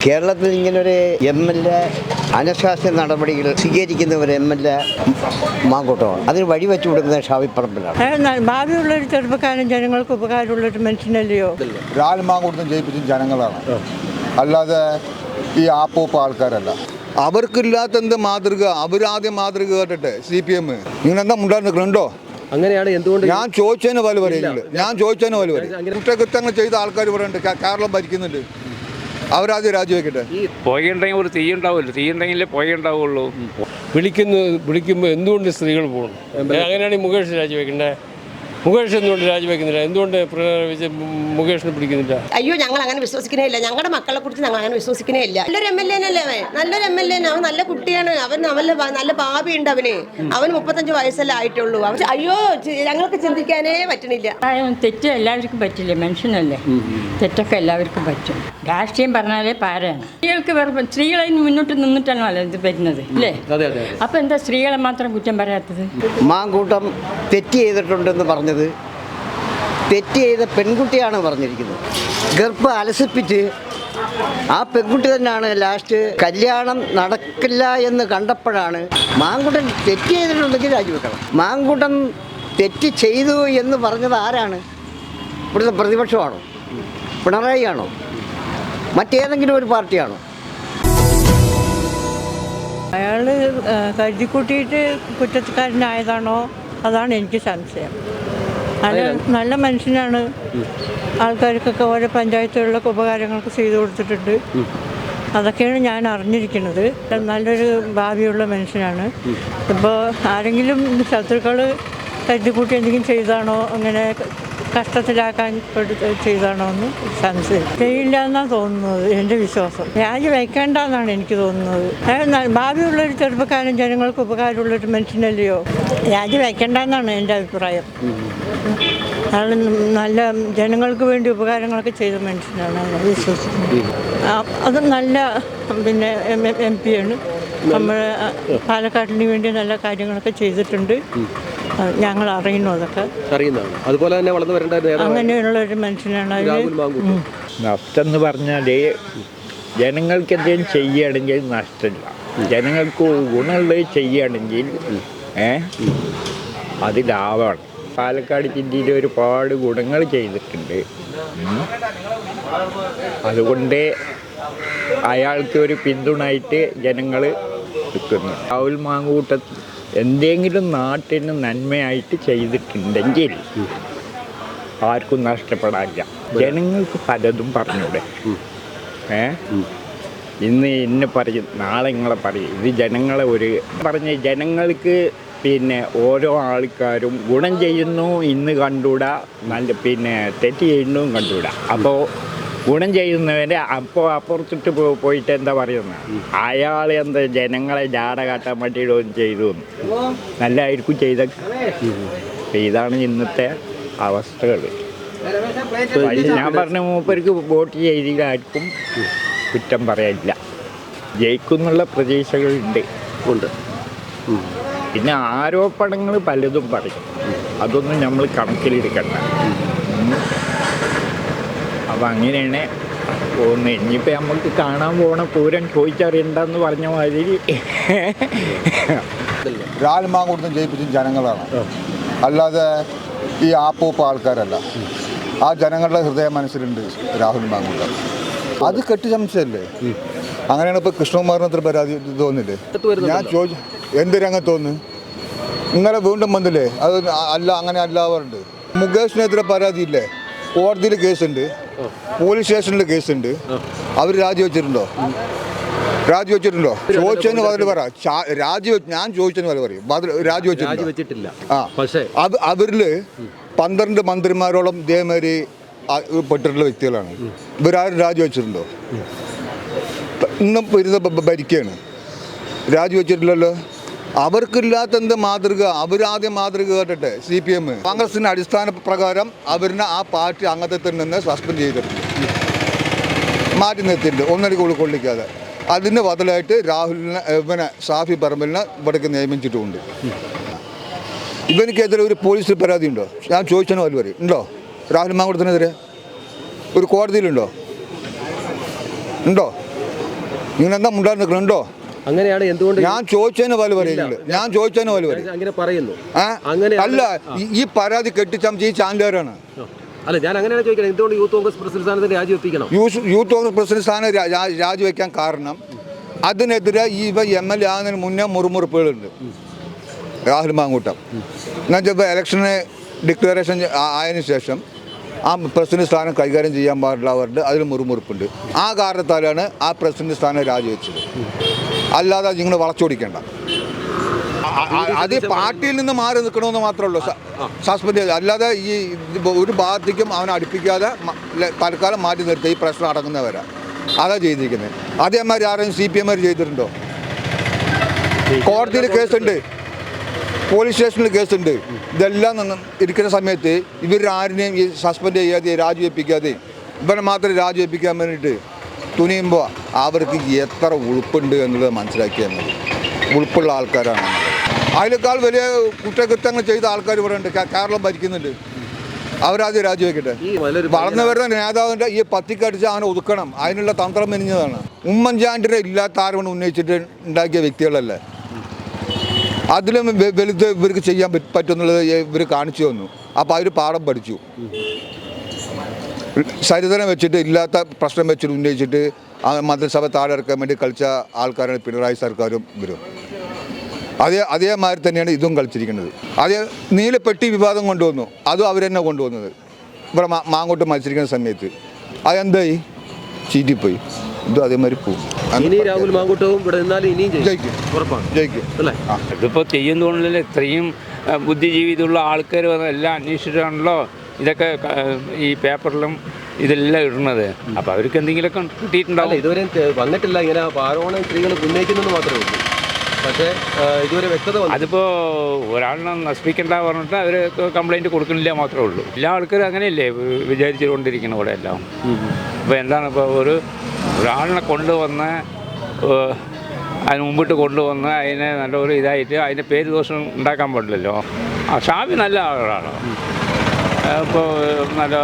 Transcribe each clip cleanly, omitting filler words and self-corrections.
കേരളത്തിൽ ഇങ്ങനൊരു MLA അനശാസ്ത്ര നടപടികൾ സ്വീകരിക്കുന്ന ഒരു MLA മാങ്കൂട്ടമാണ്. അതിന് വഴിവെച്ചു കൊടുക്കുന്നത് ഷാഫി പറമ്പിലാണ്. ഭാവിയുള്ളൊരു ചെറുപ്പക്കാരൻ, ജനങ്ങൾക്ക് ഉപകാരമുള്ളൊരു മനുഷ്യനല്ലയോ. രാഹുൽ മാങ്കൂട്ടം ജയിപ്പിച്ച ജനങ്ങളാണ്, അല്ലാതെ ഈ ആപ്പോപ്പ് ആൾക്കാരല്ല. അവർക്കില്ലാത്ത എന്ത് മാതൃക, അവരാദ്യം മാതൃക കേട്ടിട്ട് CPM നിങ്ങളെന്താ മുണ്ടാകുന്നുണ്ടോ? അങ്ങനെയാണ്. എന്തുകൊണ്ട് ഞാൻ ചോദിച്ചതിന് വല പറയുന്നില്ല. ഞാൻ ചോദിച്ചതിന് വല പറയും. കുറ്റകൃത്യങ്ങൾ ചെയ്ത ആൾക്കാർ ഇവിടെ ഉണ്ട്, കേരളം ഭരിക്കുന്നുണ്ട്. അവരാദ്യം രാജിവെക്കട്ടെ. പുകയുണ്ടെങ്കിൽ ഒരു തീ ഉണ്ടാവില്ല, തീ ഉണ്ടെങ്കിലേ പുക ഉണ്ടാവുള്ളൂ. വിളിക്കുമ്പോൾ എന്തുകൊണ്ട് സ്ത്രീകൾ പോകണം? അങ്ങനെയാണെങ്കിൽ മുകേഷ് രാജിവെക്കണ്ടേ? മുകേഷ് എന്തുകൊണ്ട് രാജിവെക്കുന്നില്ല? എന്തുകൊണ്ട് മുകേഷിനെ പിടിക്കുന്നില്ല? അയ്യോ, ഞങ്ങൾ അങ്ങനെ വിശ്വസിക്കുന്നേ ഇല്ല. ഞങ്ങളുടെ മക്കളെ കുറിച്ച് ഞങ്ങൾ അങ്ങനെ വിശ്വസിക്കുന്നേ ഇല്ല. നല്ലൊരു MLA അല്ലേ അവൻ? നല്ലൊരു MLA, അവൻ നല്ല കുട്ടിയാണ്. അവൻ നല്ല ഭാവി ഉണ്ട് അവന്. 35 വയസ്സല്ലേ ആയിട്ടുള്ളൂ. അവൻ അയ്യോ, ഞങ്ങൾക്ക് ചിന്തിക്കാനേ പറ്റണില്ല. തെറ്റ് എല്ലാവർക്കും പറ്റില്ല, മനുഷ്യനല്ലേ. തെറ്റൊക്കെ എല്ലാവർക്കും പറ്റും. രാഷ്ട്രീയം പറഞ്ഞാലേ പാരാണ്. സ്ത്രീകളെ മുന്നോട്ട് നിന്നിട്ടാണല്ലോ ഇത് വരുന്നത്, അല്ലേ? അപ്പൊ എന്താ സ്ത്രീകളെ മാത്രം കുറ്റം പറയാത്തത്? മാങ്കൂട്ടം തെറ്റ് ചെയ്തിട്ടുണ്ടെന്ന് പറഞ്ഞത് തെറ്റ് ചെയ്ത പെൺകുട്ടിയാണ് പറഞ്ഞിരിക്കുന്നത്. ഗർഭം അലസിപ്പിച്ച് ആ പെൺകുട്ടി തന്നെയാണ് ലാസ്റ്റ് കല്യാണം നടക്കില്ല എന്ന് കണ്ടപ്പോഴാണ് മാങ്കൂട്ടൻ തെറ്റ് ചെയ്തിട്ടുണ്ടെങ്കിൽ രാജിവെക്കണം. മാങ്കൂട്ടൻ തെറ്റ് ചെയ്തു എന്ന് പറഞ്ഞത് ആരാണ്? ഇവിടുത്തെ പ്രതിപക്ഷമാണോ? പിണറായി ആണോ? മറ്റേതെങ്കിലും ഒരു പാർട്ടിയാണോ? അയാൾ കരുതിക്കൂട്ടിയിട്ട് കുറ്റക്കാരനായതാണോ? അതാണ് എനിക്ക് സംശയം. നല്ല മനുഷ്യനാണ്. ആൾക്കാർക്കൊക്കെ ഓരോ പഞ്ചായത്തുകളിലൊക്കെ ഉപകാരങ്ങളൊക്കെ ചെയ്തു കൊടുത്തിട്ടുണ്ട്. അതൊക്കെയാണ് ഞാൻ അറിഞ്ഞിരിക്കുന്നത്. നല്ലൊരു ഭാവിയുള്ള മനുഷ്യനാണ്. ഇപ്പോൾ ആരെങ്കിലും ശത്രുക്കൾ കരുതിക്കൂട്ടി എന്തെങ്കിലും ചെയ്താണോ, അങ്ങനെ കഷ്ടത്തിലാക്കാൻ ചെയ്താണോ എന്ന് സംശയം. ചെയ്യില്ല എന്നാണ് തോന്നുന്നത്, എൻ്റെ വിശ്വാസം. രാജി വയ്ക്കേണ്ടെന്നാണ് എനിക്ക് തോന്നുന്നത്. ഭാവിയുള്ളൊരു ചെറുപ്പക്കാരൻ, ജനങ്ങൾക്ക് ഉപകാരമുള്ളൊരു മനുഷ്യനല്ലയോ. രാജി വയ്ക്കേണ്ടെന്നാണ് എൻ്റെ അഭിപ്രായം. അയാൾ നല്ല ജനങ്ങൾക്ക് വേണ്ടി ഉപകാരങ്ങളൊക്കെ ചെയ്ത മനുഷ്യനാണ് വിശ്വസിക്കുന്നത്. അത് നല്ല MP ആണ്. നമ്മൾ പാലക്കാടിന് വേണ്ടി നല്ല കാര്യങ്ങളൊക്കെ ചെയ്തിട്ടുണ്ട്. ഞങ്ങൾ അറിയുന്നു, അതൊക്കെ അറിയുന്നതാണ്. അതുപോലെ തന്നെ വളർന്നു വരേണ്ട അങ്ങനെയുള്ള ഒരു മനുഷ്യനാണ്. നഷ്ടം എന്ന് പറഞ്ഞാൽ ജനങ്ങൾക്ക് എന്തെങ്കിലും ചെയ്യുകയാണെങ്കിൽ നഷ്ടമില്ല. ജനങ്ങൾക്ക് ഗുണമുള്ളത് ചെയ്യുകയാണെങ്കിൽ അത് ലാഭമാണ്. പാലക്കാട് ജില്ലയിൽ ഒരുപാട് ഗുണങ്ങൾ ചെയ്തിട്ടുണ്ട്. അതുകൊണ്ട് അയാൾക്ക് ഒരു പിന്തുണയായിട്ട് ജനങ്ങൾ നിൽക്കുന്നു. രാഹുൽ മാങ്കൂട്ടം എന്തെങ്കിലും നാട്ടിന് നന്മയായിട്ട് ചെയ്തിട്ടുണ്ടെങ്കിൽ ആർക്കും നഷ്ടപ്പെടാനില്ല. ജനങ്ങൾക്ക് പലതും പറഞ്ഞൂടെ. ഇന്ന് പറയും, നാളെ നിങ്ങളെ പറയും. ഇത് ജനങ്ങളെ പറഞ്ഞ് ജനങ്ങൾക്ക് ഓരോ ആൾക്കാരും ഗുണം ചെയ്യുന്നു ഇന്ന് കണ്ടുകൂടാ, തെറ്റ് ചെയ്യുന്നതും കണ്ടുകൂടാ. അപ്പോൾ ഗുണം ചെയ്യുന്നവരെ അപ്പുറത്തിട്ട് പോയിട്ട് എന്താ പറയുന്നത്, അയാൾ എന്താ ജനങ്ങളെ ജാട കാട്ടാൻ വേണ്ടിയിട്ടൊന്നും ചെയ്തു നല്ലതായിരിക്കും ചെയ്തൊക്കെ. ഇതാണ് ഇന്നത്തെ അവസ്ഥകൾ. ഞാൻ പറഞ്ഞ മൂപ്പർക്ക് വോട്ട് ചെയ്തില്ലായിരിക്കും കുറ്റം പറയാനില്ല. ജയിക്കുന്നുള്ള പ്രതീക്ഷകളുണ്ട്. പിന്നെ ആരോപണങ്ങൾ പലതും പറയും, അതൊന്നും നമ്മൾ കണക്കിലെടുക്കണ്ട. അപ്പം അങ്ങനെയാണ് പോകുന്നത്. ഇനിയിപ്പോൾ നമുക്ക് കാണാൻ പോകണ പൂരം ചോദിച്ചറിയണ്ടെന്ന് പറഞ്ഞ മാതിരി രാഹുൽ മാങ്കൂട്ടം ജയിപ്പിച്ച ജനങ്ങളാണ്, അല്ലാതെ ഈ ആപ്പോപ്പ് ആൾക്കാരല്ല. ആ ജനങ്ങളുടെ ഹൃദയ മനസ്സിലുണ്ട് രാഹുൽ മാങ്കൂട്ടം. അത് കെട്ടിച്ചമച്ചല്ലേ. അങ്ങനെയാണ് ഇപ്പോൾ കൃഷ്ണകുമാറിന് അത്ര പരാതി തോന്നില്ലേ? ഞാൻ ചോദിച്ചു എന്ത് രംഗത്ത് തോന്നുന്നു? ഇന്നലെ വീണ്ടും വന്നില്ലേ, അത് അല്ല അങ്ങനെ അല്ലാവരുണ്ട്. മുകേഷിനെതിരെ പരാതിയില്ലേ? കോടതിയിൽ കേസുണ്ട്, പോലീസ് സ്റ്റേഷനിൽ കേസുണ്ട്. അവർ രാജിവെച്ചിട്ടുണ്ടോ? ചോദിച്ചതിന് ബദൽ പറ. ഞാൻ ചോദിച്ചതിന് ബദൽ പറയും. രാജിവെച്ചിട്ടില്ല. അവരിൽ 12 മന്ത്രിമാരോളം ഇതേമാതിരി പെട്ടിട്ടുള്ള വ്യക്തികളാണ്. ഇവരാരും രാജിവെച്ചിട്ടുണ്ടോ? ഇന്നും ഭരിക്കുകയാണ്. രാജിവെച്ചിട്ടില്ലല്ലോ. അവർക്കില്ലാത്ത എന്ത് മാതൃക, അവരാദ്യം മാതൃക കേട്ടിട്ട് CPM കോൺഗ്രസിൻ്റെ അടിസ്ഥാന പ്രകാരം അവരിനെ ആ പാർട്ടി അംഗത്തിൽ നിന്ന് സസ്പെൻഡ് ചെയ്തിട്ടുണ്ട്, മാറ്റി നിർത്തിയിട്ടുണ്ട്, ഒന്നടിക്ക് ഉൾക്കൊള്ളിക്കാതെ. അതിന് ബദലായിട്ട് രാഹുലിനെ ഷാഫി പറമ്പിലിനെ ഇവിടേക്ക് നിയമിച്ചിട്ടുമുണ്ട്. ഇവനിക്കെതിരെ ഒരു പോലീസിൽ പരാതി ഉണ്ടോ? ഞാൻ ചോദിച്ചതിന് വല്ല പറയും ഉണ്ടോ? രാഹുൽ മാങ്കൂട്ടത്തിനെതിരെ ഒരു കോടതിയിലുണ്ടോ? നിങ്ങളെന്താ മുണ്ടാ നിൽക്കണുണ്ടോ? അങ്ങനെയാണ് എന്തുകൊണ്ട് ഞാൻ ചോദിച്ചതിന് പോലെ പറയുന്നില്ല. ഞാൻ ചോദിച്ചതിന് പോലെ പറയും. അങ്ങനെ പറയുന്നു. അങ്ങനെ അല്ല, ഈ പരാതി കെട്ടിച്ചമച്ച് ഈ ചാനലുകാരാണ്. അല്ല, ഞാൻ അങ്ങനെയാണ് ചോദിക്കുന്നത്, എന്തുകൊണ്ട് യൂത്ത് കോൺഗ്രസ് പ്രസിഡന്റ് സ്ഥാനത്ത് രാജിവെപ്പിക്കണം? യൂത്ത് കോൺഗ്രസ് പ്രസിഡന്റ് സ്ഥാനം രാജിവെക്കാൻ കാരണം അതിനെതിരെ ഈ MLA ആകുന്നതിന് മുന്നേ മുറുമുറുപ്പുകളുണ്ട്. രാഹുൽ മാങ്കൂട്ടം എന്നുവെച്ചാൽ ഇലക്ഷന് ഡിക്ലറേഷൻ ആയതിനു ശേഷം ആ പ്രസിഡന്റ് സ്ഥാനം കൈകാര്യം ചെയ്യാൻ പാടില്ലാവരുടെ അതിൽ മുറുമുറുപ്പുണ്ട്. ആ കാരണത്താലാണ് ആ പ്രസിഡന്റ് സ്ഥാനം രാജിവെച്ചത്. അല്ലാതെ നിങ്ങൾ വളച്ചൊടിക്കേണ്ട. അത് പാർട്ടിയിൽ നിന്ന് മാറി നിൽക്കണമെന്ന് മാത്രമേ ഉള്ളൂ സസ്പെൻഡ് ചെയ്ത്. അല്ലാതെ ഈ ഒരു ഭാഗത്തേക്കും അവനെ അടുപ്പിക്കാതെ തൽക്കാലം മാറ്റി നിർത്തി ഈ പ്രശ്നം അടങ്ങുന്നവരാ അതാ ചെയ്തിരിക്കുന്നത്. അതേമാതിരി ആരെയും CPM ചെയ്തിട്ടുണ്ടോ? കോടതിയിൽ കേസുണ്ട്, പോലീസ് സ്റ്റേഷനിൽ കേസുണ്ട്. ഇതെല്ലാം ഇരിക്കുന്ന സമയത്ത് ഇവരാരെയും ഈ സസ്പെൻഡ് ചെയ്യാതെ രാജിവെപ്പിക്കാതെ ഇവരെ മാത്രം രാജിവെപ്പിക്കാൻ വേണ്ടിയിട്ട് തുനിയുമ്പോൾ അവർക്ക് എത്ര ഉളുപ്പുണ്ട് എന്നുള്ളത് മനസ്സിലാക്കിയാൽ മതി. ഉളുപ്പുള്ള ആൾക്കാരാണ്. അതിനേക്കാൾ വലിയ കുറ്റകൃത്യങ്ങൾ ചെയ്ത ആൾക്കാർ ഇവിടെ ഉണ്ട്. കേരളം ഭരിക്കുന്നുണ്ട്. അവരാദ്യം രാജിവെക്കട്ടെ. വളർന്നു വരുന്ന നേതാവിൻ്റെ ഈ പത്തിക്കടിച്ച് അവനെ ഒതുക്കണം. അതിനുള്ള തന്ത്രം മെനിഞ്ഞതാണ്. ഉമ്മൻചാണ്ടിയുടെ ഇല്ലാത്ത ആരോപണം ഉന്നയിച്ചിട്ട് ഉണ്ടാക്കിയ വ്യക്തികളല്ലേ. അതിലും വലുത് ഇവർക്ക് ചെയ്യാൻ പറ്റുന്നുള്ളത് ഇവർ കാണിച്ചു തന്നു. അപ്പോൾ അവർ പാഠം പഠിച്ചു. സരിതനെ വെച്ചിട്ട് ഇല്ലാത്ത പ്രശ്നം വെച്ചിട്ട് ഉന്നയിച്ചിട്ട് മന്ത്രിസഭ താഴെ ഇറക്കാൻ വേണ്ടി കളിച്ച ആൾക്കാരാണ് പിണറായി സർക്കാരും ഇവരും. അതേമാതിരി തന്നെയാണ് ഇതും കളിച്ചിരിക്കുന്നത്. നീലപ്പെട്ടി വിവാദം കൊണ്ടുവന്നു. അതും അവർ തന്നെ കൊണ്ടുവന്നത്. ഇവിടെ മാങ്ങോട്ട് മത്സരിക്കുന്ന സമയത്ത് അതെന്തായി? ചീറ്റിപ്പോയി. ഇതും അതേമാതിരി പോകും. ഇനി രാഹുൽ മാങ്കൂട്ടവും ഇവിടെ നിന്നാലും ഇനിയും ജയിക്കും. ഉറപ്പാണ്. ജയിക്കും അല്ലേ? ഇതിപ്പോൾ ചെയ്യുന്നതുകൊണ്ടല്ലേ ഇത്രയും ബുദ്ധിജീവിതമുള്ള ആൾക്കാർ വന്ന് എല്ലാം അന്വേഷിച്ചിട്ടാണല്ലോ ഇതൊക്കെ ഈ പേപ്പറിലും ഇതെല്ലാം ഇടുന്നത്. അപ്പോൾ അവർക്ക് എന്തെങ്കിലുമൊക്കെ കിട്ടിയിട്ടുണ്ടാവും. ഇതുവരെ വന്നിട്ടില്ല. ഇങ്ങനെ ആരോപണം സ്ത്രീകൾ ഉന്നയിക്കുന്നെന്ന് മാത്രമേ ഉള്ളൂ. പക്ഷേ ഇതുവരെ വ്യക്തത അതിപ്പോൾ ഒരാളിനെ നശിപ്പിക്കേണ്ട പറഞ്ഞിട്ട് അവർ കംപ്ലൈൻറ്റ് കൊടുക്കുന്നില്ല മാത്രമേ ഉള്ളൂ. എല്ലാ ആൾക്കാരും അങ്ങനെയല്ലേ വിചാരിച്ചുകൊണ്ടിരിക്കണം ഇവിടെ എല്ലാം. അപ്പോൾ എന്താണ് ഇപ്പോൾ ഒരാളിനെ കൊണ്ടുവന്ന് അതിന് മുമ്പിട്ട് കൊണ്ടുവന്ന് അതിനെ നല്ലൊരു ഇതായിട്ട് അതിൻ്റെ പേര് ദോഷം ഉണ്ടാക്കാൻ പാടില്ലല്ലോ. ഷാഫി നല്ല ആളാണ്. ഇപ്പോൾ നല്ല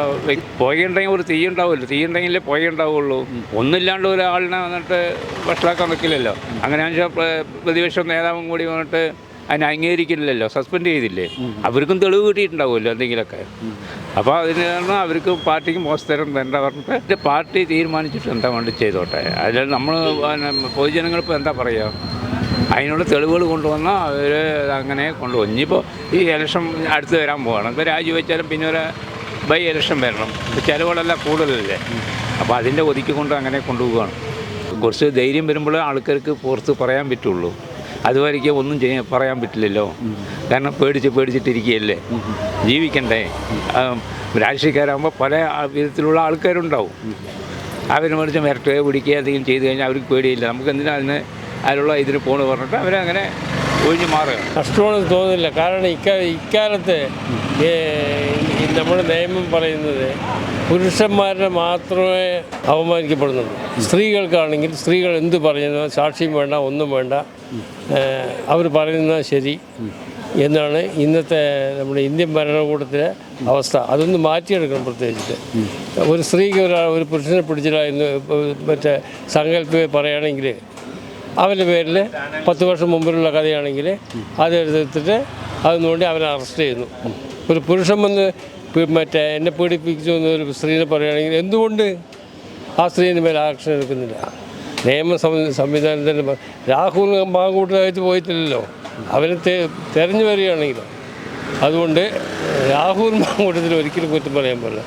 പുകയുണ്ടെങ്കിൽ ഒരു തീ ഉണ്ടാവുമല്ലോ. തീ ഉണ്ടെങ്കിലേ പുക ഉണ്ടാവുള്ളൂ. ഒന്നുമില്ലാണ്ട് ഒരാളിനെ വന്നിട്ട് വഷളാക്കാൻ നിൽക്കില്ലല്ലോ. അങ്ങനെയാണെന്ന് വെച്ചാൽ പ്രതിപക്ഷ നേതാവും കൂടി വന്നിട്ട് അതിനെ അംഗീകരിക്കില്ലല്ലോ, സസ്പെൻഡ് ചെയ്തില്ലേ. അവർക്കും തെളിവ് കിട്ടിയിട്ടുണ്ടാവുമല്ലോ എന്തെങ്കിലുമൊക്കെ. അപ്പോൾ അതിന് കാരണം അവർക്ക് പാർട്ടിക്ക് മോശത്തരം വേണ്ട പറഞ്ഞിട്ട് പാർട്ടി തീരുമാനിച്ചിട്ട് എന്താ വേണ്ടി ചെയ്തോട്ടെ. അതിൽ നമ്മൾ പൊതുജനങ്ങളിപ്പോൾ എന്താ പറയുക, അതിനുള്ള തെളിവുകൾ കൊണ്ടുവന്നാൽ അവർ അങ്ങനെ കൊണ്ടുപോകും. ഇനിയിപ്പോൾ ഈ ഇലക്ഷൻ അടുത്ത് വരാൻ പോകണം. ഇപ്പോൾ രാജിവെച്ചാലും പിന്നെ ഒരു ബൈ ഇലക്ഷൻ വരണം. ചിലവുകളെല്ലാം കൂടുതലല്ലേ. അപ്പോൾ അതിൻ്റെ ഒതുക്കിക്കൊണ്ട് അങ്ങനെ കൊണ്ടുപോവുകയാണ്. കുറച്ച് ധൈര്യം വരുമ്പോൾ ആൾക്കാർക്ക് പുറത്ത് പറയാൻ പറ്റുള്ളൂ. അതുവരെയ്ക്ക് ഒന്നും പറയാൻ പറ്റില്ലല്ലോ. കാരണം പേടിച്ചിട്ടിരിക്കുകയല്ലേ. ജീവിക്കണ്ടേ. രാഷ്ട്രീയക്കാരാകുമ്പോൾ പല വിധത്തിലുള്ള ആൾക്കാരുണ്ടാവും. അവരെ മേടിച്ച് മിരട്ടുകയോ പിടിക്കുകയോ എന്തെങ്കിലും ചെയ്ത് കഴിഞ്ഞാൽ അവർക്ക് പേടിയില്ല. നമുക്ക് എന്തിനാ അതിനുള്ള ഇതിന് പോണ് പറഞ്ഞിട്ട് അവരങ്ങനെ ഒഴിഞ്ഞു മാറുക. കഷ്ടമാണെന്ന് തോന്നുന്നില്ല. കാരണം ഇക്കാലത്ത് നമ്മുടെ നിയമം പറയുന്നത് പുരുഷന്മാരുടെ മാത്രമേ അവമാനിക്കപ്പെടുന്നുള്ളൂ. സ്ത്രീകൾക്കാണെങ്കിൽ സ്ത്രീകൾ എന്ത് പറയുന്നു, സാക്ഷ്യം വേണ്ട, ഒന്നും വേണ്ട, അവർ പറയുന്നത് ശരി എന്നാണ് ഇന്നത്തെ നമ്മുടെ ഇന്ത്യൻ ഭരണകൂടത്തിലെ അവസ്ഥ. അതൊന്ന് മാറ്റിയെടുക്കണം. പ്രത്യേകിച്ചിട്ട് ഒരു സ്ത്രീക്ക് ഒരു പുരുഷനെ പിടിച്ചില്ല എന്ന് മറ്റേ സങ്കല്പം പറയുകയാണെങ്കിൽ അവൻ്റെ പേരിൽ 10 വർഷം മുമ്പിലുള്ള കഥയാണെങ്കിൽ അതെടുത്തിട്ട് അതിനുവേണ്ടി അവനെ അറസ്റ്റ് ചെയ്യുന്നു. ഒരു പുരുഷൻ വന്ന് മറ്റേ എന്നെ പീഡിപ്പിച്ചു എന്നൊരു സ്ത്രീനെ പറയുകയാണെങ്കിൽ എന്തുകൊണ്ട് ആ സ്ത്രീൻ്റെ മേലെ ആക്ഷൻ എടുക്കുന്നില്ല? നിയമ സംവിധാനത്തിൻ്റെ രാഹുൽ മാങ്കൂട്ടമായിട്ട് പോയിട്ടില്ലല്ലോ. അവരെ തെരഞ്ഞു വരികയാണെങ്കിലും. അതുകൊണ്ട് രാഹുൽ മാങ്കൂട്ടത്തിൽ ഒരിക്കലും കുറ്റം പറയാൻ പാടില്ല.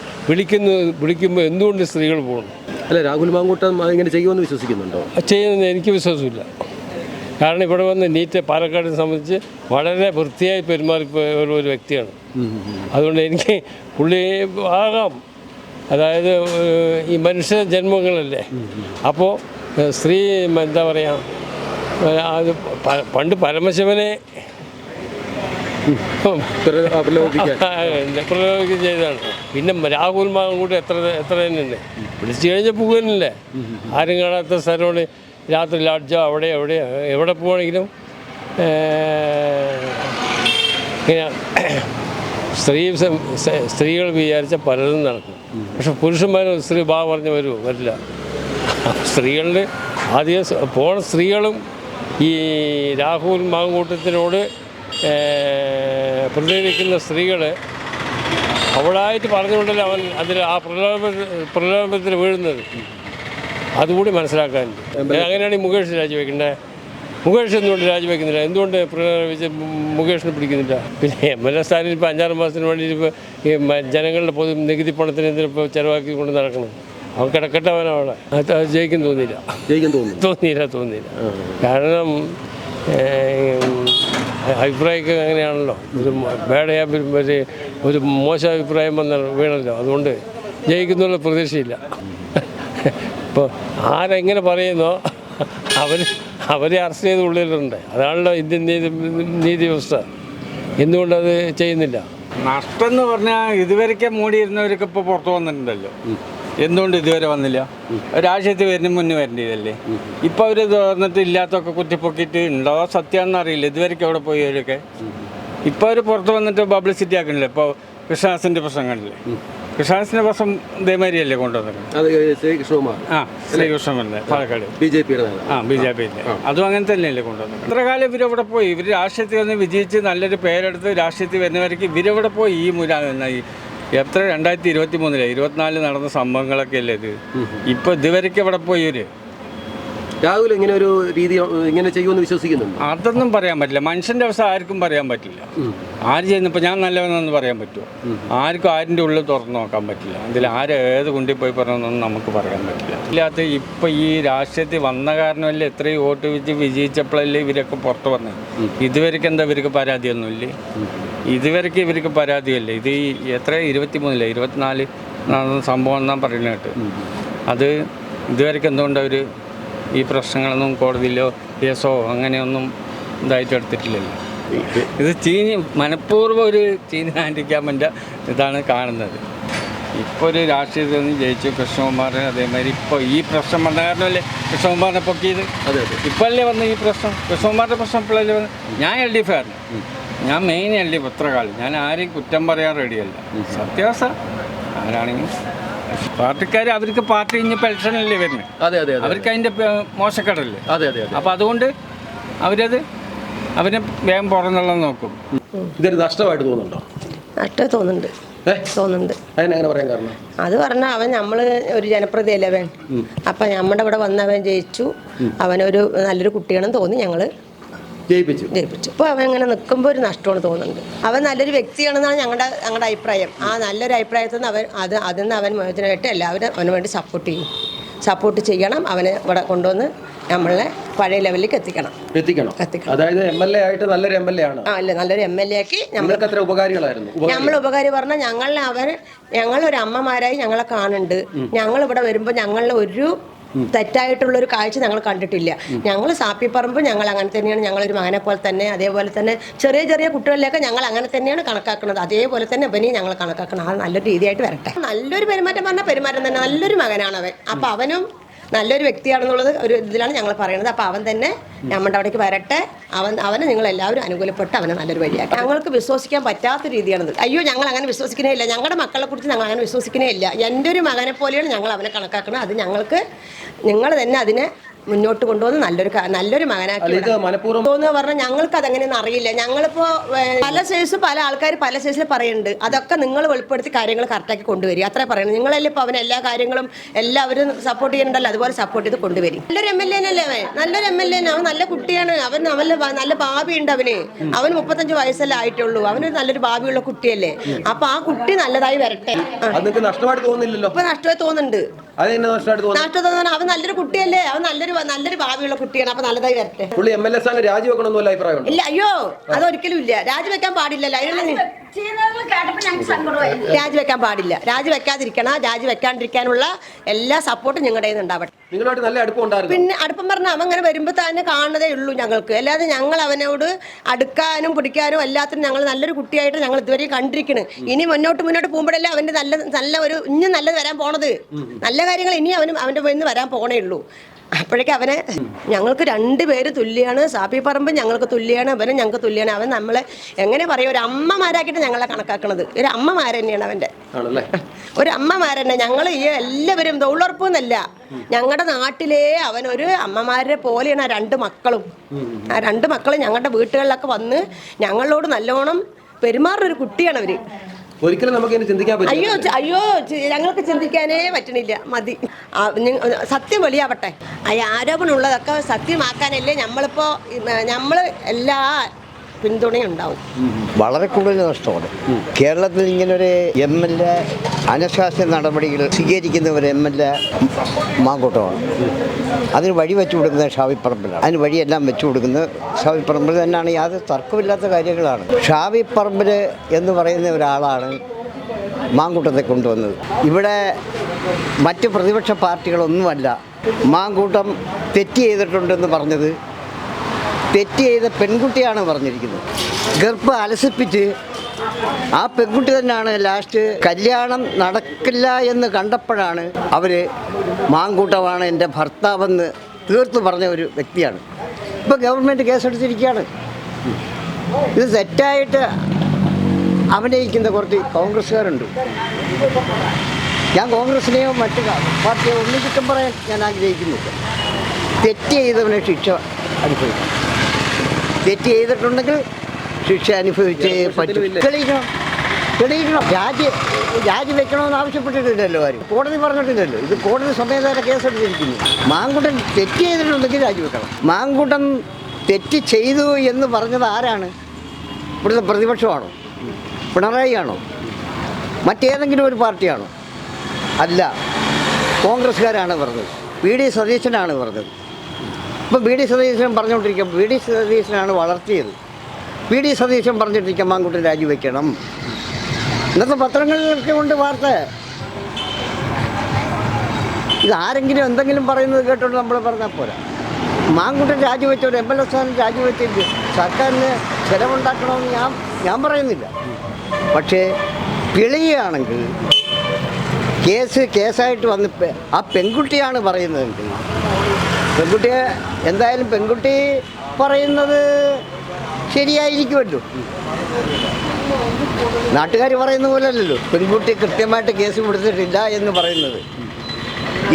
വിളിക്കുമ്പോൾ എന്തുകൊണ്ട് സ്ത്രീകൾ പോകണം? അല്ല, രാഹുൽ മാങ്കൂട്ടം ഇങ്ങനെ ചെയ്യുമെന്ന് വിശ്വസിക്കുന്നുണ്ടോ? ചെയ്യുമെന്ന് എനിക്ക് വിശ്വാസമില്ല. കാരണം ഇവിടെ വന്ന് നീറ്റ് പാലക്കാടിനെ സംബന്ധിച്ച് വളരെ വൃത്തിയായി പെരുമാറിപ്പോയ ഒരു വ്യക്തിയാണ്. അതുകൊണ്ട് എനിക്ക് പുള്ളി ആകാം. അതായത് ഈ മനുഷ്യ ജന്മങ്ങളല്ലേ. അപ്പോൾ സ്ത്രീ എന്താ പറയുക, അത് പണ്ട് പരമശിവനെ പ്രലോഭിക്കുക ചെയ്തതാണ്. പിന്നെ രാഹുൽ മാങ്കൂട്ടി എത്ര തന്നെയുണ്ട്. വിളിച്ചു കഴിഞ്ഞാൽ പോകുന്നില്ലേ. ആരും കാണാത്ത സ്ഥലമാണ്. രാത്രി ലാഡ്ജോ അവിടെ എവിടെ പോവാണെങ്കിലും ഇങ്ങനെ സ്ത്രീകൾ വിചാരിച്ച പലതും നടക്കും. പക്ഷെ പുരുഷന്മാരും സ്ത്രീ പറഞ്ഞ് വരില്ല. സ്ത്രീകളുടെ ആദ്യം പോണ സ്ത്രീകളും ഈ രാഹുൽ മാങ്കൂട്ടത്തിനോട് പ്രതികരിക്കുന്ന സ്ത്രീകൾ അവളായിട്ട് പറഞ്ഞുകൊണ്ടല്ലേ അവൻ അതിൽ ആ പ്രലോഭനത്തിൽ വീഴുന്നത്. അതുകൂടി മനസ്സിലാക്കാനുണ്ട്. അങ്ങനെയാണെങ്കിൽ മുകേഷ് രാജിവെക്കണ്ടേ? മുകേഷ് എന്തുകൊണ്ട് രാജിവെക്കുന്നില്ല? എന്തുകൊണ്ട് മുകേഷിനെ പിടിക്കുന്നില്ല? പിന്നെ MLA സ്ഥാനം ഇപ്പോൾ 5-6 മാസത്തിന് വേണ്ടി ഇപ്പോൾ ഈ ജനങ്ങളുടെ നികുതി പണത്തിന് എന്തിനിപ്പോൾ ചിലവാക്കി കൊണ്ട് നടക്കണം? അവൻ കിടക്കട്ടെ, അവനവിടെ അത് ജയിക്കും തോന്നിയില്ല. കാരണം അഭിപ്രായമൊക്കെ അങ്ങനെയാണല്ലോ. ഒരു മോശം അഭിപ്രായം വീണല്ലോ. അതുകൊണ്ട് ജയിക്കുന്നുള്ള പ്രതീക്ഷയില്ല. ഇപ്പോൾ ആരെങ്ങനെ പറയുന്നോ അവരെ അറസ്റ്റ് ചെയ്ത് ഉള്ളിലുണ്ട്. അതാണല്ലോ ഇന്ത്യൻ നീതി വ്യവസ്ഥ. എന്തുകൊണ്ടത് ചെയ്യുന്നില്ല? നഷ്ടം എന്ന് പറഞ്ഞാൽ ഇതുവരെയൊക്കെ മൂടിയിരുന്നവരൊക്കെ ഇപ്പോൾ പുറത്തു വന്നിട്ടുണ്ടല്ലോ. എന്തുകൊണ്ട് ഇതുവരെ വന്നില്ല? രാഷ്ട്രീയത്തിൽ വരുന്ന മുന്നേ വരേണ്ടതല്ലേ? ഇപ്പോൾ അവർ തുറന്നിട്ട് ഇല്ലാത്തൊക്കെ കുത്തിപ്പൊക്കിയിട്ട് ഉണ്ടോ സത്യമാണെന്ന് അറിയില്ല. ഇതുവരെയൊക്കെ എവിടെ പോയി അവരൊക്കെ? ഇപ്പോൾ അവർ പുറത്ത് വന്നിട്ട് പബ്ലിസിറ്റി ആക്കണില്ലേ? ഇപ്പോൾ കൃഷ്ണദാസിൻ്റെ പ്രശ്നം കണ്ടില്ലേ? കൃഷ്ണദാസിൻ്റെ പ്രശ്നം ഇതേമാതിരിയല്ലേ കൊണ്ടുവന്നത്? ശ്രീകൃഷ്ണൻ്റെ പാലക്കാട് BJP അതും അങ്ങനെ തന്നെയല്ലേ കൊണ്ടുവന്നത്? ഇത്ര കാലം ഇവരെവിടെ പോയി? ഇവർ രാഷ്ട്രീയത്തിൽ വന്ന് വിജയിച്ച് നല്ലൊരു പേരെടുത്ത് രാഷ്ട്രീയത്തിൽ വരുന്നവർക്ക് ഇവരെവിടെ പോയി? ഈ എത്ര 2023 24 നടന്ന സംഭവങ്ങളൊക്കെ അല്ലേ ഇത്? ഇപ്പോൾ ഇതുവരെയൊക്കെ എവിടെ പോയി ഇവർ? രാഹുൽ ഇങ്ങനെ ഒരു രീതി ഇങ്ങനെ ചെയ്യുമെന്ന് വിശ്വസിക്കുന്നുണ്ട്? അതൊന്നും പറയാൻ പറ്റില്ല. മനുഷ്യൻ്റെ അവസ്ഥ ആർക്കും പറയാൻ പറ്റില്ല. ആര് ചെയ്യുന്നപ്പോൾ ഞാൻ നല്ലവനെന്ന് പറയാൻ പറ്റുമോ? ആർക്കും ആരിൻ്റെ ഉള്ളിൽ തുറന്നു നോക്കാൻ പറ്റില്ല. അതിൽ ഏത് കുണ്ടിൽ പോയി പറഞ്ഞൊന്നും നമുക്ക് പറയാൻ പറ്റില്ല. ഇല്ലാത്ത ഇപ്പം ഈ രാഷ്ട്രീയത്തിൽ വന്ന കാരണമല്ലേ എത്രയും വോട്ട് വെച്ച് വിജയിച്ചപ്പോഴല്ലേ ഇവരൊക്കെ പുറത്ത് വന്നത്. ഇതുവരെയ്ക്ക് എന്താ ഇവർക്ക് പരാതിയൊന്നുമില്ലേ? ഇതുവരെയ്ക്ക് ഇവർക്ക് പരാതിയല്ലേ? ഇത് ഈ 23 24 നടന്ന സംഭവം എന്നാണ് പറയുന്നത് കേട്ട്. അത് ഇതുവരെയ്ക്ക് എന്തുകൊണ്ട് അവർ ഈ പ്രശ്നങ്ങളൊന്നും കോടതിയിലോ കേസോ അങ്ങനെയൊന്നും ഇതായിട്ട് എടുത്തിട്ടില്ലല്ലോ. ഇത് മനഃപൂർവ്വം ഒരു ചീഞ്ഞ ഹാൻഡിക്യാമിൻ്റെ ഇതാണ് കാണുന്നത്. ഇപ്പോൾ ഒരു രാഷ്ട്രീയത്തിൽ നിന്ന് ജയിച്ചു കൃഷ്ണകുമാർ. അതേമാതിരി ഇപ്പോൾ ഈ പ്രശ്നം വന്ന കാരണമല്ലേ കൃഷ്ണകുമാറിനെ പൊക്കിയത്? ഇപ്പോഴല്ലേ വന്ന് ഈ പ്രശ്നം? കൃഷ്ണകുമാറിൻ്റെ പ്രശ്നം ഇപ്പോഴല്ലേ വന്ന്? ഞാൻ LDF ആയിരുന്നു. ഞാൻ മെയിൻ LDF എത്ര കാലം. ഞാൻ ആരെയും കുറ്റം പറയാൻ റെഡിയല്ല. സത്യാവസ്ഥ ആരാണെങ്കിലും പാർട്ടിക്കാർ അവർക്ക് പാർട്ടി ഇനിയിപ്പോൾ ഇലക്ഷനല്ലേ വരുന്നത്. അവർക്ക് അതിൻ്റെ മോശക്കേടല്ലേ? അപ്പോൾ അതുകൊണ്ട് അവരെ വേഗം പുറന്നുള്ളത് നോക്കും. ഇതൊരു നഷ്ടമായിട്ട് തോന്നുന്നുണ്ടോ? നഷ്ടം തോന്നുന്നുണ്ട്. അതിനെങ്ങനെ പറയാൻ കാരണം? അത് പറഞ്ഞാൽ അവൻ നമ്മൾ ഒരു ജനപ്രതിയല്ലേ അവൻ. അപ്പം നമ്മുടെ ഇവിടെ വന്നവൻ ജയിച്ചു. അവനൊരു നല്ലൊരു കുട്ടിയാണെന്ന് തോന്നി ഞങ്ങൾ ജയിപ്പിച്ചു. ഇപ്പോൾ അവൻ ഇങ്ങനെ നിൽക്കുമ്പോൾ ഒരു നഷ്ടമാണ് തോന്നുന്നുണ്ട്. അവൻ നല്ലൊരു വ്യക്തിയാണെന്നാണ് ഞങ്ങളുടെ അഭിപ്രായം. ആ നല്ലൊരു അഭിപ്രായത്തിൽ നിന്ന് അതിൽ നിന്ന് അവൻ മോചനമായിട്ട് എല്ലാവരും അവന് വേണ്ടി സപ്പോർട്ട് ചെയ്യണം. അവനെ ഇവിടെ കൊണ്ടുവന്ന് നമ്മളെ പഴയ ലെവലിലേക്ക് എത്തിക്കണം. അതായത് MLA ആയിട്ട് നല്ലൊരു MLA ആണ്. നല്ലൊരു MLA ആക്കി എത്ര ഉപകാരികളായിരുന്നു. നമ്മൾ ഉപകാരി പറഞ്ഞാൽ ഞങ്ങളൊരു അമ്മമാരായി ഞങ്ങളെ കാണുന്നുണ്ട്. ഞങ്ങൾ ഇവിടെ വരുമ്പോൾ ഞങ്ങളുടെ ഒരു തെറ്റായിട്ടുള്ളൊരു കാഴ്ച ഞങ്ങൾ കണ്ടിട്ടില്ല. ഞങ്ങൾ സാപ്പിപ്പറമ്പ് ഞങ്ങൾ അങ്ങനെ തന്നെയാണ്. ഞങ്ങളൊരു മകനെ പോലെ തന്നെ, അതേപോലെ തന്നെ ചെറിയ കുട്ടികളിലേക്ക് ഞങ്ങൾ അങ്ങനെ തന്നെയാണ് കണക്കാക്കുന്നത്. അതേപോലെ തന്നെ അവനെയും ഞങ്ങൾ കണക്കാക്കണം. അത് നല്ലൊരു രീതിയായിട്ട് വരട്ടെ. നല്ലൊരു പെരുമാറ്റം പറഞ്ഞാൽ പെരുമാറ്റം തന്നെ. നല്ലൊരു മകനാണ് അവൻ. അപ്പം അവനും നല്ലൊരു വ്യക്തിയാണെന്നുള്ളത് ഒരു ഇതിലാണ് ഞങ്ങൾ പറയുന്നത്. അപ്പോൾ അവൻ തന്നെ നമ്മുടെ അവിടേക്ക് വരട്ടെ. അവനെ നിങ്ങളെല്ലാവരും അനുകൂലപ്പെട്ട് അവനെ നല്ലൊരു വഴിയാക്കി. ഞങ്ങൾക്ക് വിശ്വസിക്കാൻ പറ്റാത്ത രീതിയാണത്. അയ്യോ ഞങ്ങൾ അങ്ങനെ വിശ്വസിക്കുന്നേ ഇല്ല. ഞങ്ങളുടെ മക്കളെ കുറിച്ച് ഞങ്ങൾ അങ്ങനെ വിശ്വസിക്കുന്നേ ഇല്ല. എൻ്റെ ഒരു മകനെ പോലെയാണ് ഞങ്ങൾ അവനെ കണക്കാക്കുന്നത്. അത് ഞങ്ങൾക്ക് നിങ്ങൾ തന്നെ അതിനെ മുന്നോട്ട് കൊണ്ടുവന്ന് നല്ലൊരു മകനാക്കി തോന്നുക പറഞ്ഞാൽ ഞങ്ങൾക്ക് അതങ്ങനെയൊന്നും അറിയില്ല. ഞങ്ങളിപ്പോൾ പല ആൾക്കാർ പല സൈസിൽ പറയുന്നുണ്ട്. അതൊക്കെ നിങ്ങൾ വെളിപ്പെടുത്തി കാര്യങ്ങൾ കറക്റ്റാക്കി കൊണ്ടുവരിക. അത്രേ പറയുന്നത്. നിങ്ങളല്ലേ ഇപ്പോൾ അവൻ എല്ലാ കാര്യങ്ങളും എല്ലാവരും സപ്പോർട്ട് ചെയ്യുന്നുണ്ടല്ലോ. അതുപോലെ സപ്പോർട്ട് ചെയ്ത് കൊണ്ടുവരും. നല്ലൊരു MLA അല്ലേ അവൻ? നല്ലൊരു MLA. അവൻ നല്ല കുട്ടിയാണ്. അവൻ നല്ല ഭാവിയുണ്ട് അവന്. അവന് 35 വയസ്സല്ലേ ആയിട്ടുള്ളൂ. അവന് നല്ലൊരു ഭാവിയുള്ള കുട്ടിയല്ലേ. അപ്പൊ ആ കുട്ടി നല്ലതായി വരട്ടെ. ഇപ്പൊ നഷ്ടമായി തോന്നുന്നുണ്ട്. നഷ്ടം തോന്നുന്നു. അവൻ നല്ലൊരു കുട്ടിയല്ലേ. അവൻ നല്ലൊരു ഭാവിയുള്ള കുട്ടിയാണ്. അപ്പൊ നല്ലതായി വരട്ടെ. ഇല്ല, അയ്യോ അതൊരിക്കലും ഇല്ല. രാജിവെക്കാൻ പാടില്ലല്ലോ. രാജിവെക്കാൻ പാടില്ല. രാജിവെക്കാതിരിക്കണം. രാജിവെക്കാണ്ടിരിക്കാനുള്ള എല്ലാ സപ്പോർട്ടും ഞങ്ങളുടെ ഉണ്ടാവട്ടെ. പിന്നെ അടുപ്പം പറഞ്ഞാൽ അവൻ അങ്ങനെ വരുമ്പോൾ തന്നെ കാണുന്നതേ ഉള്ളൂ ഞങ്ങൾക്ക്. അല്ലാതെ ഞങ്ങൾ അവനോട് അടുക്കാനും പിടിക്കാനും എല്ലാത്തിനും ഞങ്ങൾ നല്ലൊരു കുട്ടിയായിട്ട് ഞങ്ങൾ ഇതുവരെയും കണ്ടിരിക്കുന്നു. ഇനി മുന്നോട്ട് പോകുമ്പോഴല്ലേ അവൻ്റെ നല്ല നല്ലത് വരാൻ പോണത്. നല്ല കാര്യങ്ങൾ ഇനി അവൻ്റെ നിന്ന് വരാൻ പോണേ ഉള്ളൂ. അപ്പോഴേക്കും അവനെ ഞങ്ങൾക്ക് 2 പേര് തുല്യമാണ്. സാപ്പി പറമ്പ് ഞങ്ങൾക്ക് തുല്യമാണ്, അവനും ഞങ്ങൾക്ക് തുല്യമാണ്. അവൻ നമ്മളെ എങ്ങനെ പറയും, ഒരു അമ്മമാരാക്കിയിട്ട് ഞങ്ങളെ കണക്കാക്കണത്. ഒരു അമ്മമാർ തന്നെയാണ് അവൻ്റെ, ഒരു അമ്മമാരെന്നെ. ഞങ്ങൾ ഈ എല്ലാവരും തൊഴിലുറപ്പൊന്നല്ല, ഞങ്ങളുടെ നാട്ടിലെ അവനൊരു അമ്മമാരെ പോലെയാണ് ആ 2 മക്കളും. ആ 2 മക്കളും ഞങ്ങളുടെ വീട്ടുകളിലൊക്കെ വന്ന് ഞങ്ങളോട് നല്ലോണം പെരുമാറുന്ന ഒരു കുട്ടിയാണ് അവര്. ഒരിക്കലും നമുക്ക് ചിന്തിക്കാൻ അയ്യോ അയ്യോ ഞങ്ങൾക്ക് ചിന്തിക്കാനേ പറ്റണില്ല. മതി, സത്യം വെളിയാവട്ടെ. ആ ആരോപണമുള്ളതൊക്കെ സത്യമാക്കാനല്ലേ നമ്മളിപ്പോൾ നമ്മൾ എല്ലാ പിന്തുണയുണ്ടാവും. വളരെ കൂടുതൽ നഷ്ടമാണ്. കേരളത്തിൽ ഇങ്ങനൊരു MLA അനശാസ്ത്ര നടപടികൾ സ്വീകരിക്കുന്ന ഒരു MLA മാങ്കൂട്ടമാണ്. അതിന് വഴി വെച്ചു കൊടുക്കുന്നത് ഷാഫി പറമ്പിലാണ്. അതിന് വഴിയെല്ലാം വെച്ചു കൊടുക്കുന്നത് ഷാഫി പറമ്പിൽ തന്നെയാണ്. യാതൊരു തർക്കമില്ലാത്ത കാര്യങ്ങളാണ്. ഷാഫി പറമ്പിൽ എന്ന് പറയുന്ന ഒരാളാണ് മാങ്കൂട്ടത്തെ കൊണ്ടുവന്നത്. ഇവിടെ മറ്റ് പ്രതിപക്ഷ പാർട്ടികളൊന്നുമല്ല മാങ്കൂട്ടം തെറ്റ് ചെയ്തിട്ടുണ്ടെന്ന് പറഞ്ഞത്. തെറ്റ് ചെയ്ത പെൺകുട്ടിയാണ് പറഞ്ഞിരിക്കുന്നത്. ഗർഭം അലസിപ്പിച്ച് ആ പെൺകുട്ടി തന്നെയാണ് ലാസ്റ്റ് കല്യാണം നടക്കില്ല എന്ന് കണ്ടപ്പോഴാണ് അവർ മാങ്കൂട്ടമാണ് എൻ്റെ ഭർത്താവെന്ന് തീർത്ത് പറഞ്ഞ ഒരു വ്യക്തിയാണ്. ഇപ്പോൾ ഗവൺമെൻറ് കേസെടുത്തിരിക്കുകയാണ്. ഇത് തെറ്റായിട്ട് അഭിനയിക്കുന്ന കുറച്ച് കോൺഗ്രസ്സുകാരുണ്ട്. ഞാൻ കോൺഗ്രസിനെയോ മറ്റു പാർട്ടിയോ ഒന്നും കുറ്റം പറയാൻ ഞാൻ ആഗ്രഹിക്കുന്നില്ല. തെറ്റ് ചെയ്തവനെ ശിക്ഷ അനുഭവിക്കണം. തെറ്റ് ചെയ്തിട്ടുണ്ടെങ്കിൽ ശിക്ഷ അനുഭവിച്ചേ പറ്റും. തെളിയിക്കണം. രാജിവെക്കണമെന്ന് ആവശ്യപ്പെട്ടിട്ടില്ലല്ലോ ആരും. കോടതി പറഞ്ഞിട്ടില്ലല്ലോ. ഇത് കോടതി സ്വമേധയാ കേസെടുത്തിരിക്കുന്നു. മാങ്കൂട്ടൻ തെറ്റ് ചെയ്തിട്ടുണ്ടെങ്കിൽ രാജിവെക്കണം. മാങ്കൂട്ടൻ തെറ്റ് ചെയ്തു എന്ന് പറഞ്ഞത് ആരാണ്? ഇവിടുത്തെ പ്രതിപക്ഷമാണോ? പിണറായി ആണോ? മറ്റേതെങ്കിലും ഒരു പാർട്ടിയാണോ? അല്ല, കോൺഗ്രസ്സുകാരാണ് പറഞ്ഞത്. VD സതീശനാണ് പറഞ്ഞത്. ഇപ്പം VD സതീശൻ പറഞ്ഞുകൊണ്ടിരിക്കുക. VD സതീശനാണ് വളർത്തിയത്. VD സതീശൻ പറഞ്ഞിട്ടിരിക്കാം മാങ്കൂട്ടൻ രാജിവെക്കണം. ഇന്നത്തെ പത്രങ്ങളിലൊക്കെ ഉണ്ട് വാർത്ത. ഇതാരെങ്കിലും എന്തെങ്കിലും പറയുന്നത് കേട്ടോണ്ട് നമ്മൾ പറഞ്ഞാൽ പോരാ. മാങ്കൂട്ടൻ രാജിവെച്ച ഒരു MLA സ്ഥാനം രാജിവെച്ചിട്ട് സർക്കാരിന് ചിലവുണ്ടാക്കണമെന്ന് ഞാൻ പറയുന്നില്ല. പക്ഷേ പിഴയുകയാണെങ്കിൽ കേസായിട്ട് വന്ന് ആ പെൺകുട്ടിയാണ് പറയുന്നതെങ്കിൽ പെൺകുട്ടിയെ എന്തായാലും പെൺകുട്ടി പറയുന്നത് ശരിയായിരിക്കുമല്ലോ. നാട്ടുകാർ പറയുന്ന പോലെ അല്ലല്ലോ പെൺകുട്ടി കൃത്യമായിട്ട് കേസ് കൊടുത്തിട്ടില്ല എന്ന് പറയുന്നത്.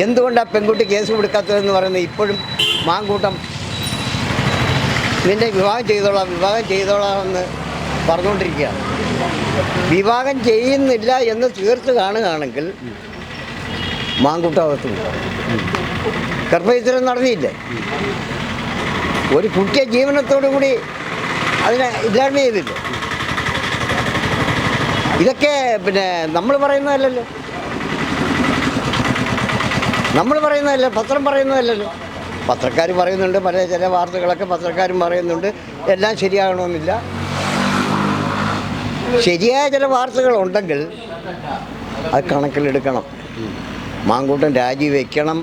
എന്തുകൊണ്ടാണ് പെൺകുട്ടി കേസ് കൊടുക്കാത്തതെന്ന് പറയുന്നത്? ഇപ്പോഴും മാങ്കൂട്ടം നിന്നെ വിവാഹം ചെയ്തോളാം എന്ന് പറഞ്ഞുകൊണ്ടിരിക്കുകയാണ്. വിവാഹം ചെയ്യുന്നില്ല എന്ന് തീർത്ത് കാണുകയാണെങ്കിൽ മാങ്കൂട്ടകത്തുണ്ട്. ഗർഭചിത്രം നടന്നില്ലേ? ഒരു കുട്ടിയെ ജീവനത്തോടു കൂടി അതിനെ ഇല്ലായ്മ ചെയ്തില്ലേ? ഇതൊക്കെ പിന്നെ നമ്മൾ പറയുന്നതല്ലല്ലോ, പത്രം പറയുന്നതല്ലല്ലോ. പത്രക്കാർ പറയുന്നുണ്ട്, ചില വാർത്തകളൊക്കെ പത്രക്കാരും പറയുന്നുണ്ട്. എല്ലാം ശരിയാകണമെന്നില്ല. ശരിയായ ചില വാർത്തകളുണ്ടെങ്കിൽ അത് കണക്കിലെടുക്കണം. മാങ്കൂട്ടൻ രാജിവെക്കണം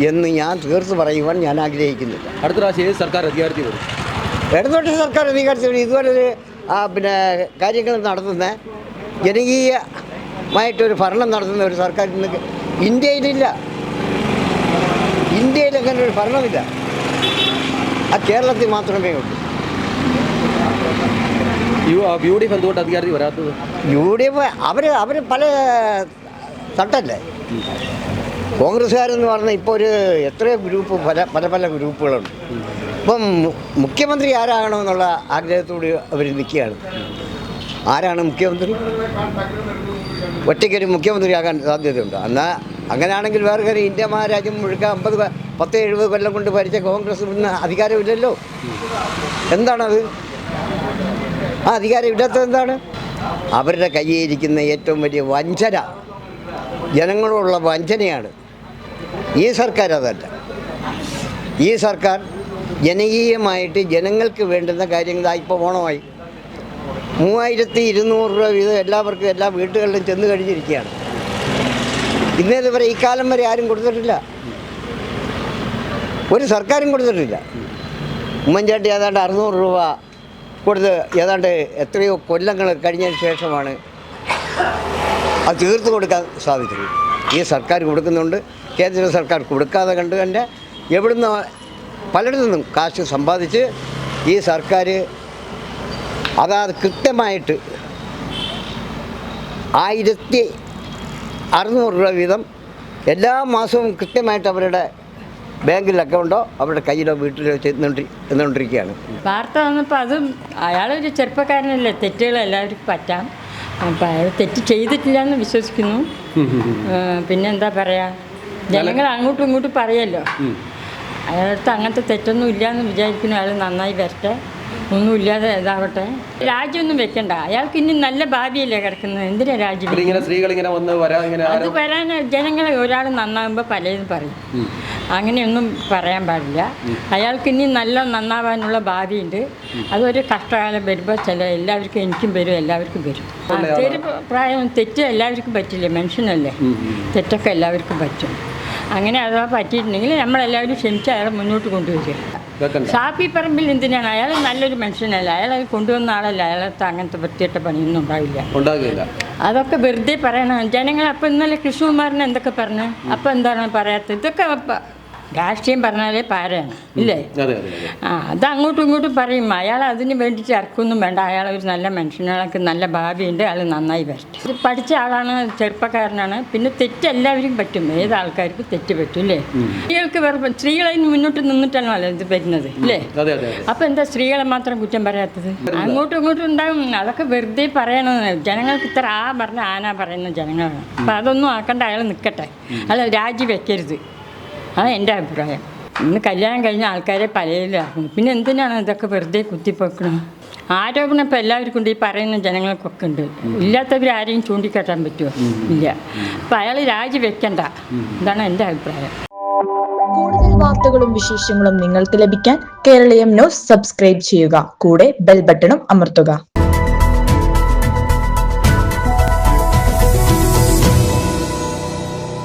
എന്ന് ഞാൻ തീർത്ത് പറയുവാൻ ഞാൻ ആഗ്രഹിക്കുന്നില്ല. അടുത്ത പ്രാവശ്യം ഏത് സർക്കാർ അധികാരത്തിൽ വരും? ഇടതുപക്ഷ സർക്കാർ അധികാരത്തിൽ വരും. ഇതുപോലൊരു കാര്യങ്ങൾ നടത്തുന്ന ജനകീയമായിട്ടൊരു ഭരണം നടത്തുന്ന ഒരു സർക്കാർ ഇന്ന് ഇന്ത്യയിലില്ല. ഇന്ത്യയിൽ അങ്ങനെ ഒരു ഭരണമില്ല. ആ കേരളത്തിൽ മാത്രമേ ഉള്ളൂ. UDF എന്തുകൊണ്ട് അധികാരത്തിൽ വരാത്തത്? UDF അവർ പല തട്ടല്ലേ. കോൺഗ്രസ്സുകാരെന്ന് പറഞ്ഞാൽ ഇപ്പോൾ ഒരു എത്രയോ ഗ്രൂപ്പ് പല ഗ്രൂപ്പുകളുണ്ട്. ഇപ്പം മുഖ്യമന്ത്രി ആരാകണമെന്നുള്ള ആഗ്രഹത്തോട് അവർ നിൽക്കുകയാണ്. ആരാണ് മുഖ്യമന്ത്രി? ഒറ്റയ്ക്കൊരു മുഖ്യമന്ത്രിയാകാൻ സാധ്യതയുണ്ട്. എന്നാൽ അങ്ങനെയാണെങ്കിൽ വേറെ കാര്യം, ഇന്ത്യ മഹാരാജ്യം മുഴുക്ക 50-70 കൊല്ലം കൊണ്ട് ഭരിച്ച കോൺഗ്രസ് ഇന്ന് അധികാരമില്ലല്ലോ. എന്താണത്? ആ അധികാരം ഇല്ലാത്തത് എന്താണ്? അവരുടെ കയ്യിലിരിക്കുന്ന ഏറ്റവും വലിയ വഞ്ചന, ജനങ്ങളോടുള്ള വഞ്ചനയാണ്. ഈ സർക്കാർ അതല്ല. ഈ സർക്കാർ ജനകീയമായിട്ട് ജനങ്ങൾക്ക് വേണ്ടുന്ന കാര്യങ്ങൾ ഇപ്പോൾ ഓണമായി 3200 രൂപ വീതം എല്ലാവർക്കും എല്ലാ വീട്ടുകളിലും ചെന്ന് കഴിഞ്ഞിരിക്കുകയാണ്. ഇന്നേതുവരെ ഈ കാലം വരെ ആരും കൊടുത്തിട്ടില്ല. ഒരു സർക്കാരും കൊടുത്തിട്ടില്ല. ഉമ്മൻചാണ്ടി ഏതാണ്ട് 600 രൂപ കൊടുത്ത് ഏതാണ്ട് എത്രയോ കൊല്ലങ്ങൾ കഴിഞ്ഞതിന് ശേഷമാണ് അത് തീർത്ത് കൊടുക്കാൻ സാധിച്ചത്. ഈ സർക്കാർ കൊടുക്കുന്നുണ്ട്, കേന്ദ്ര സർക്കാർ കൊടുക്കാതെ കണ്ട് തന്നെ എവിടുന്ന് പലരിൽ നിന്നും കാശ് സമ്പാദിച്ച് ഈ സർക്കാർ അതാത് കൃത്യമായിട്ട് 1600 രൂപ വീതം എല്ലാ മാസവും കൃത്യമായിട്ട് അവരുടെ ബാങ്കിൽ അക്കൗണ്ടോ അവരുടെ കയ്യിലോ വീട്ടിലോ ചെന്നുകൊണ്ടിരിക്കുകയാണ്. വാർത്ത വന്നപ്പോൾ അതും അയാളൊരു ചെറുപ്പക്കാരനല്ലേ, തെറ്റുകൾ എല്ലാവർക്കും പറ്റാം. അപ്പം അയാൾ തെറ്റ് ചെയ്തിട്ടില്ല എന്ന് വിശ്വസിക്കുന്നു. പിന്നെ എന്താ പറയുക, ജനങ്ങൾ അങ്ങോട്ടും ഇങ്ങോട്ടും പറയല്ലോ, അയാളടുത്ത് അങ്ങനത്തെ തെറ്റൊന്നും ഇല്ല എന്ന് വിചാരിക്കുന്നു. അയാൾ നന്നായി വരട്ടെ, ഒന്നുമില്ലാതെ ഇതാവട്ടെ. രാജ്യമൊന്നും വെക്കണ്ട, അയാൾക്ക് ഇനി നല്ല ഭാവിയല്ലേ കിടക്കുന്നത്. എന്തിനാ രാജ്യം? അത് വരാൻ ജനങ്ങൾ ഒരാൾ നന്നാകുമ്പോൾ പലതും പറയും. അങ്ങനെയൊന്നും പറയാൻ പാടില്ല. അയാൾക്ക് ഇനി നല്ല നന്നാവാനുള്ള ഭാവിയുണ്ട്. അതൊരു കഷ്ടകാലം വരുമ്പോൾ എല്ലാവർക്കും, എനിക്കും വരും, എല്ലാവർക്കും വരും. പ്രായം തെറ്റ് എല്ലാവർക്കും പറ്റില്ലേ, മനുഷ്യനല്ലേ, തെറ്റൊക്കെ എല്ലാവർക്കും പറ്റും. അങ്ങനെ അഥവാ പറ്റിയിട്ടുണ്ടെങ്കിൽ നമ്മളെല്ലാവരും ക്ഷമിച്ച് അയാളെ മുന്നോട്ട് കൊണ്ടുവരിക. ഷാഫി പറമ്പിൽ എന്തിനാണ്? അയാൾ നല്ലൊരു മനുഷ്യനല്ല, അയാൾ കൊണ്ടുവന്ന ആളല്ല. അയാളത്ത് അങ്ങനത്തെ വൃത്തിയിട്ട പണിയൊന്നും ഉണ്ടാവില്ല. അതൊക്കെ വെറുതെ പറയണം ജനങ്ങൾ. അപ്പം ഇന്നലെ കൃഷ്ണകുമാറിന് എന്തൊക്കെ പറഞ്ഞു, അപ്പം എന്താണ് പറയാത്തത്? ഇതൊക്കെ രാഷ്ട്രീയം പറഞ്ഞാലേ പാരയാണ്, ഇല്ലേ? അത് അങ്ങോട്ടും ഇങ്ങോട്ടും പറയും. അയാൾ അതിന് വേണ്ടിയിട്ട് ഇറക്കൊന്നും വേണ്ട. അയാൾ ഒരു നല്ല മനുഷ്യനാൾക്ക് നല്ല ഭാവിയുണ്ട്, അയാൾ നന്നായി വരട്ടെ. ഇത് പഠിച്ച ആളാണ്, ചെറുപ്പക്കാരനാണ്. പിന്നെ തെറ്റ് എല്ലാവരും പറ്റും, ഏത് ആൾക്കാർക്കും തെറ്റ് പറ്റും, ഇല്ലേ? സ്ത്രീകളെ മുന്നോട്ട് നിന്നിട്ടാണല്ലോ ഇത് വരുന്നത്, ഇല്ലേ? അപ്പം എന്താ സ്ത്രീകളെ മാത്രം കുറ്റം പറയാത്തത്? അങ്ങോട്ടും ഇങ്ങോട്ടും ഉണ്ടാകും. അതൊക്കെ വെറുതെ പറയണത്. ജനങ്ങൾക്ക് ഇത്ര പറഞ്ഞ ആന പറയുന്ന ജനങ്ങളാണ്. അപ്പം അതൊന്നും ആക്കണ്ട, അയാൾ നിൽക്കട്ടെ, അല്ല രാജി വെക്കരുത്. അതാണ് എൻ്റെ അഭിപ്രായം. ഇന്ന് കല്യാണം കഴിഞ്ഞ ആൾക്കാരെ പലയിലാക്കുന്നു. പിന്നെ എന്തിനാണ് ഇതൊക്കെ വെറുതെ കുത്തിപ്പൊക്കണം? ആരോപണം ഇപ്പം എല്ലാവർക്കും ഉണ്ട്, ഈ പറയുന്ന ജനങ്ങൾക്കൊക്കെ ഉണ്ട്. ഇല്ലാത്തവരാരെയും ചൂണ്ടിക്കാട്ടാൻ പറ്റുമോ? ഇല്ല. അപ്പം അയാൾ രാജി വെക്കണ്ട, ഇതാണ് എൻ്റെ അഭിപ്രായം. കൂടുതൽ വാർത്തകളും വിശേഷങ്ങളും നിങ്ങൾക്ക് ലഭിക്കാൻ കേരളീയം ന്യൂസ് സബ്സ്ക്രൈബ് ചെയ്യുക. കൂടെ ബെൽ ബട്ടണും അമർത്തുക.